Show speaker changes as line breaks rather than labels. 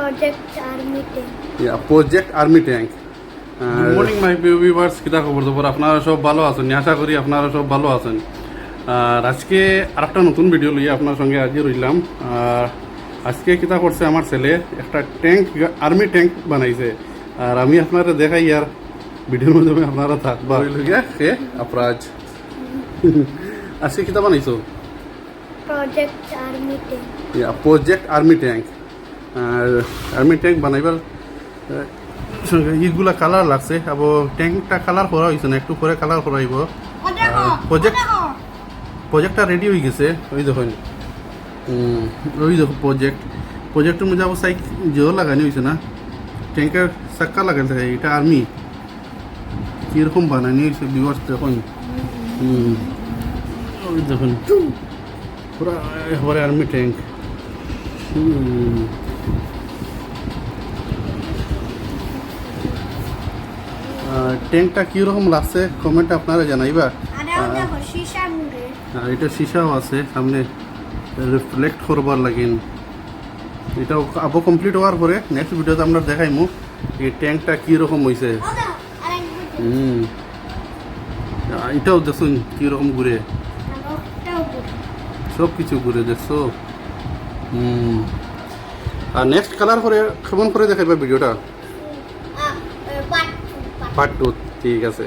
Project Army Tank.
Project army tank. Good morning my viewers, কিতা খবর খবর? আপনারা সব ভালো আছেন, আশা করি আপনারা সব ভালো আছেন। আর আজকে আরেকটা নতুন ভিডিও লইয়া আপনার সঙ্গে আজকে রইলাম। আর আজকে কিতা করছে আমার ছেলে, একটা ট্যাঙ্ক আর্মি ট্যাঙ্ক বানাইছে। আর আমি আপনারা দেখাই আর ভিডিওর মাধ্যমে আপনারা থাকবা হে আপরাজ। আজকে কিতা বানাইছো?
Project Army Tank.
Project army tank. আর আর্মি ট্যাঙ্ক বানাইবার ইগুলা কালার লাগছে, আবার ট্যাঙ্কটা কালার করা হয়েছে না, একটু পরে কালার করাইব। প্রজেক্টটা রেডি হয়ে গেছে, ওই দেখুন ওই দেখো প্রজেক্টের মধ্যে আবার সাইক জোর লাগানো হয়েছে না, ট্যাঙ্কের চাক্কা লাগানো থাকে। এটা আর্মি কীরকম বানানি হয়েছে ভিউয়ার্স দেখুন। ওই দেখুন পুরা একেবারে আর্মি ট্যাঙ্ক। ট্যাঙ্কটা কীরকম লাগছে কমেন্টে আপনারা জানাইবা। আর এটা সিসাও আছে সামনে রিফ্লেক্ট করবার লাগিন। এটাও আবো কমপ্লিট হওয়ার পরে নেক্সট ভিডিওতে আমরা দেখাইমু এই ট্যাঙ্কটা কীরকম হয়েছে। এটাও দেখুন কীরকম ঘুরে, সব কিছু ঘুরে দেখছো। আর নেক্সট কালার করে কেমন করে দেখাইবা ভিডিওটা? পার্ট 2 ঠিক আছে।